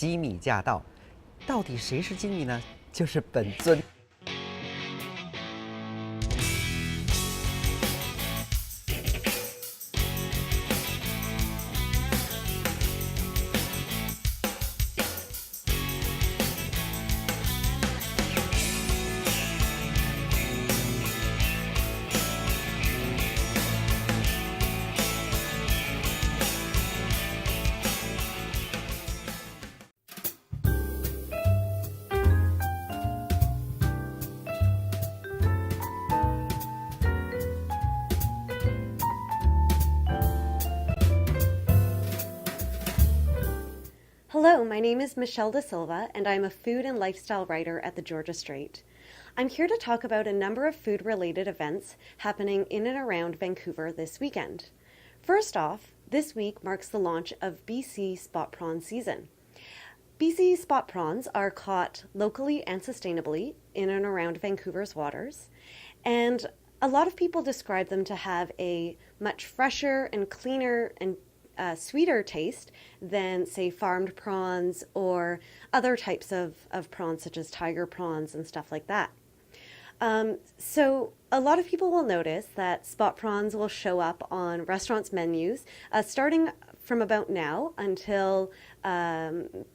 机米驾到。到底谁是机米呢？就是本尊。Hello, my name is Michelle Da Silva, and I'm a food and lifestyle writer at the Georgia Strait. I'm here to talk about a number of food-related events happening in and around Vancouver this weekend. First off, this week marks the launch of BC spot prawn season. BC spot prawns are caught locally and sustainably in and around Vancouver's waters, and a lot of people describe them to have a much fresher and cleaner and sweeter taste than, say, farmed prawns or other types of prawns such as tiger prawns and stuff like that. So a lot of people will notice that spot prawns will show up on restaurants' menus starting from about now until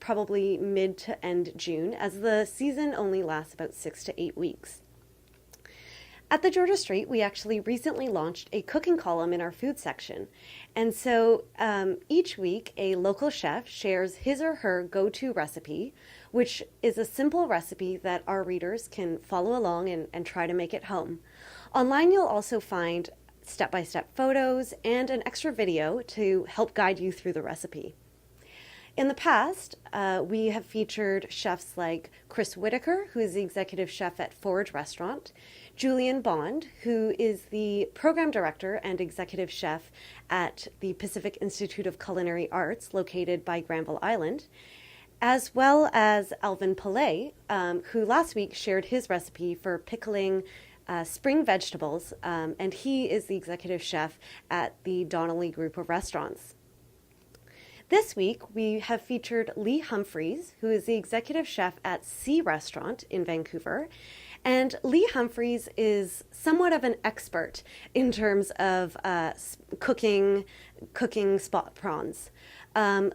probably mid to end June, as the season only lasts about 6 to 8 weeks. At the Georgia Strait, we actually recently launched a cooking column in our food section. And so each week, a local chef shares his or her go-to recipe, which is a simple recipe that our readers can follow along and try to make at home. Online, you'll also find step-by-step photos and an extra video to help guide you through the recipe. In the past, we have featured chefs like Chris Whitaker, who is the executive chef at Forage Restaurant, Julian Bond, who is the program director and executive chef at the Pacific Institute of Culinary Arts, located by Granville Island, as well as Alvin Pillay, who last week shared his recipe for pickling spring vegetables, and he is the executive chef at the Donnelly Group of Restaurants. This week, we have featured Lee Humphreys, who is the executive chef at Sea Restaurant in Vancouver. And Lee Humphreys is somewhat of an expert in terms of cooking spot prawns.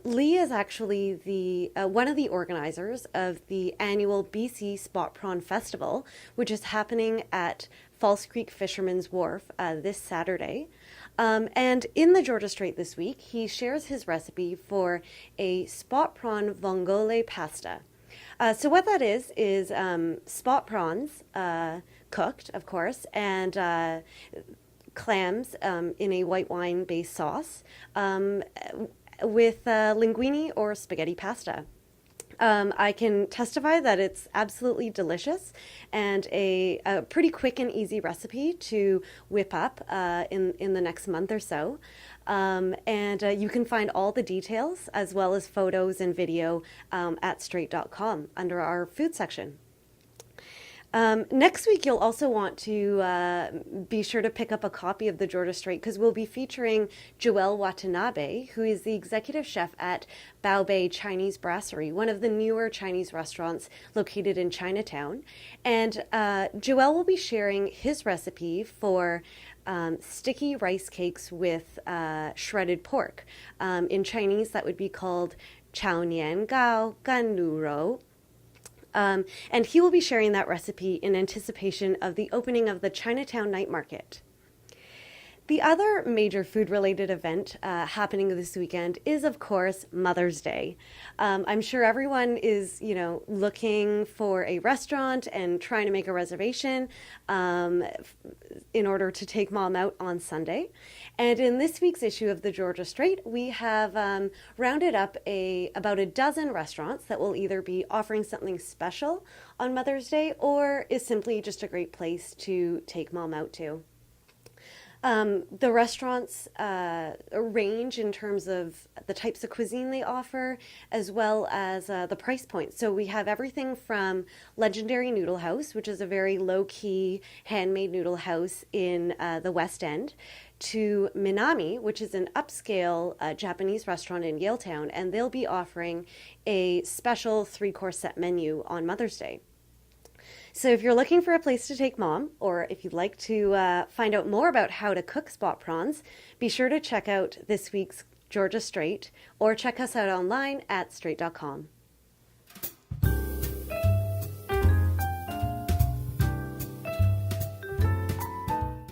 Lee is actually the one of the organizers of the annual BC Spot Prawn Festival, which is happening at False Creek Fisherman's Wharf this Saturday. And in the Georgia Strait this week, he shares his recipe for a spot prawn vongole pasta. So what that is spot prawns cooked, of course, and clams in a white wine-based sauce with linguine or spaghetti pasta. I can testify that it's absolutely delicious and a pretty quick and easy recipe to whip up in the next month or so. And you can find all the details as well as photos and video at straight.com under our food section. Next week, you'll also want to be sure to pick up a copy of the Georgia Strait, because we'll be featuring Joelle Watanabe, who is the executive chef at Bao Bei Chinese Brasserie, one of the newer Chinese restaurants located in Chinatown. And Joelle will be sharing his recipe for sticky rice cakes with shredded pork. In Chinese, that would be called Chao Nian Gao Gan Lu Rou. And he will be sharing that recipe in anticipation of the opening of the Chinatown Night Market. The other major food-related event happening this weekend is, of course, Mother's Day. I'm sure everyone is, looking for a restaurant and trying to make a reservation in order to take mom out on Sunday. And in this week's issue of the Georgia Strait, we have rounded up about a dozen restaurants that will either be offering something special on Mother's Day or is simply just a great place to take mom out to. The restaurants range in terms of the types of cuisine they offer, as well as the price point. So we have everything from Legendary Noodle House, which is a very low-key handmade noodle house in the West End, to Minami, which is an upscale Japanese restaurant in Yaletown, and they'll be offering a special 3-course set menu on Mother's Day. So if you're looking for a place to take mom, or if you'd like to find out more about how to cook spot prawns, be sure to check out this week's Georgia Strait, or check us out online at strait.com.